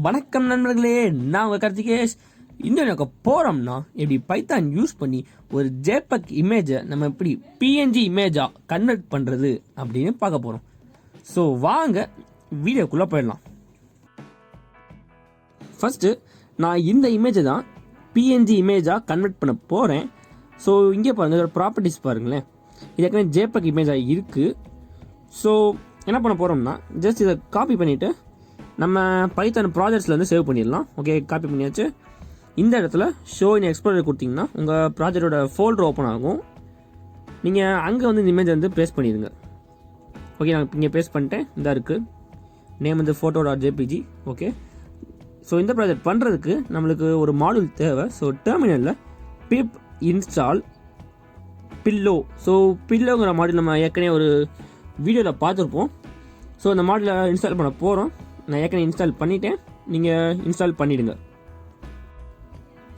வணக்கம் நண்பர்களே, நான் உங்கள் கார்த்திகேஷ். இந்த போகிறோம்னா எப்படி பைத்தான் யூஸ் பண்ணி ஒரு JPG இமேஜை நம்ம எப்படி PNG இமேஜாக கன்வெர்ட் பண்ணுறது அப்படின்னு பார்க்க போகிறோம். ஸோ வாங்க வீடியோக்குள்ளே போயிடலாம். ஃபஸ்ட்டு நான் இந்த இமேஜை தான் PNG இமேஜாக கன்வெர்ட் பண்ண போகிறேன். ஸோ இங்கே பாருங்கள், இதோட ப்ராப்பர்ட்டிஸ் பாருங்களேன். இது ஏற்கனவே JPG இமேஜாக இருக்குது. ஸோ என்ன பண்ண போகிறோம்னா, ஜஸ்ட் இதை காப்பி பண்ணிவிட்டு நம்ம பைத்தான் ப்ராஜெக்ட்ஸ்லேருந்து சேவ் பண்ணிடலாம். ஓகே, காப்பி பண்ணியாச்சு. இந்த இடத்துல ஷோ இன் எக்ஸ்ப்ளோரர் கொடுத்தீங்கன்னா உங்கள் ப்ராஜெக்டோட ஃபோல்டர் ஓப்பன் ஆகும். நீங்கள் அங்கே வந்து இந்த இமேஜை வந்து பேஸ்ட் பண்ணிடுங்க. ஓகே, நான் இங்கே பேஸ்ட் பண்ணிட்டேன். இதாக இருக்குது, நேம் வந்து photo.jpg. ஓகே, ஸோ இந்த ப்ராஜெக்ட் பண்ணுறதுக்கு நம்மளுக்கு ஒரு மாடியூல் தேவை. ஸோ டெர்மினலில் pip install pillow. ஸோ பில்லோங்கிற மாடியூல் நம்ம ஏற்கனவே ஒரு வீடியோவில் பார்த்துருப்போம். ஸோ அந்த மாடியூலை இன்ஸ்டால் பண்ண போகிறோம். நான் ஏற்கனவே இன்ஸ்டால் பண்ணிட்டேன், நீங்கள் இன்ஸ்டால் பண்ணிவிடுங்க.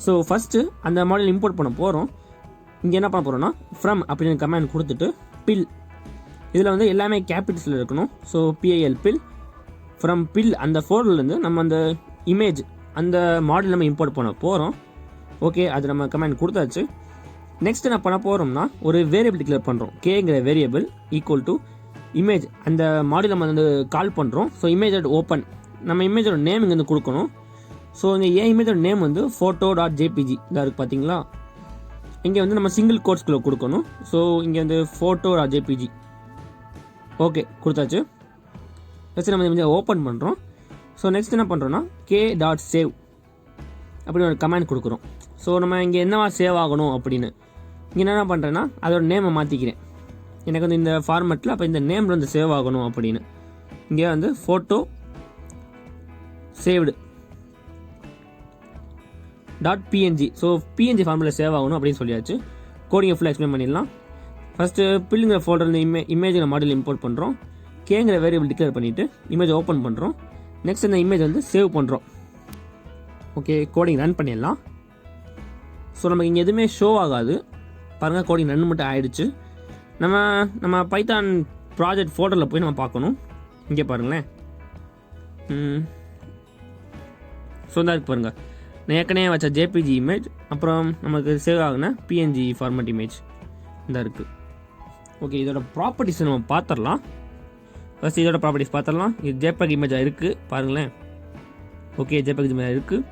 ஸோ ஃபஸ்ட்டு அந்த மாடல் இம்போர்ட் பண்ண போகிறோம். இங்கே என்ன பண்ண போகிறோம்னா, ஃப்ரம் அப்படின்னு கமெண்ட் கொடுத்துட்டு பில், இதில் வந்து எல்லாமே கேபிட்டல்ஸில் இருக்கணும். So PIL bill, from bill அந்த ஃபோல்டர்லேருந்து நம்ம அந்த இமேஜ் அந்த மாடல் நம்ம இம்போர்ட் பண்ண போகிறோம். ஓகே, அது நம்ம கமெண்ட் கொடுத்தாச்சு. நெக்ஸ்ட் என்ன பண்ண போகிறோம்னா, ஒரு வேரியபிள் டிக்ளேர் பண்ணுறோம். கேங்கிற வேரியபிள் ஈக்குவல் டு இமேஜ், அந்த மாடியூல் நம்ம வந்து கால் பண்ணுறோம். ஸோ இமேஜ் ஓப்பன், நம்ம இமேஜோட நேம் இங்கே வந்து கொடுக்கணும். ஸோ இங்கே ஏன் இமேஜோட நேம் வந்து photo.jpg இதாக இருக்குது பார்த்தீங்களா. இங்கே வந்து நம்ம சிங்கிள் கோட்ஸ்குள்ளே கொடுக்கணும். ஸோ இங்கே வந்து photo.jpg. ஓகே, கொடுத்தாச்சு. ஃபஸ்ட்டு நம்ம இமேஜை ஓப்பன் பண்ணுறோம். ஸோ நெக்ஸ்ட் என்ன பண்ணுறோன்னா k.save அப்படின்னு ஒரு கமெண்ட் கொடுக்குறோம். ஸோ நம்ம இங்கே என்னவா சேவ் ஆகணும் அப்படின்னு இங்கே என்ன பண்ணுறேன்னா, அதோட நேமை மாற்றிக்கிறேன். எனக்கு வந்து இந்த ஃபார்மெட்டில் அப்போ இந்த நேம் வந்து சேவ் ஆகணும் அப்படின்னு இங்கே வந்து photo saved .png. So PNG ஃபார்மெட்டில் சேவ் ஆகணும் அப்படின்னு சொல்லியாச்சு. கோடிங்கை ஃபுல்லாக எக்ஸ்பிளைன் பண்ணிடலாம். ஃபஸ்ட்டு பில்லுங்கிற ஃபோல்டர் இமேஜில் மாடல் இம்போர்ட் பண்ணுறோம். கேங்கிற வேரியபிள் டிக்ளேர் பண்ணிவிட்டு இமேஜ் ஓப்பன் பண்ணுறோம். நெக்ஸ்ட் இந்த இமேஜ் வந்து சேவ் பண்ணுறோம். ஓகே, கோடிங் ரன் பண்ணிடலாம். ஸோ நமக்கு இங்கே எதுவுமே ஷோ ஆகாது பாருங்கள், கோடிங் ரன் மட்டும் ஆகிடுச்சு. நம்ம பைத்தான் ப்ராஜெக்ட் ஃபோல்டரில் போய் நம்ம பார்க்கணும். இங்கே பாருங்களேன். ஸோ தான் இருக்கு பாருங்கள், நான் ஏற்கனவே வச்ச JPG இமேஜ், அப்புறம் நமக்கு சேவ் ஆகுன PNG ஃபார்மேட் இமேஜ் இந்த இருக்குது. ஓகே, இதோட ப்ராப்பர்ட்டிஸ் நம்ம பார்த்துடலாம். ஃபஸ்ட் இதோட ப்ராப்பர்ட்டிஸ் பார்த்துடலாம். இது JPG இமேஜாக இருக்குது பாருங்களேன். ஓகே, JPG இமேஜ் இருக்குது.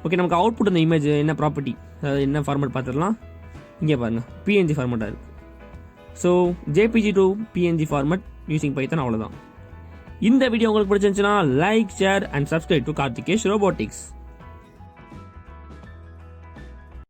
ஓகே, நமக்கு அவுட்புட் அந்த இமேஜ் என்ன ப்ராப்பர்ட்டி, அதாவது என்ன ஃபார்மேட் பார்த்துடலாம். இங்கே பாருங்கள், PNG ஃபார்மேட்டாக இருக்குது. So JPG to PNG format using Python, அவ்வளோதான். இந்த வீடியோ உங்களுக்கு பிடிச்சிருந்துச்சுன்னா like, share and subscribe to Karthikeshrobotics.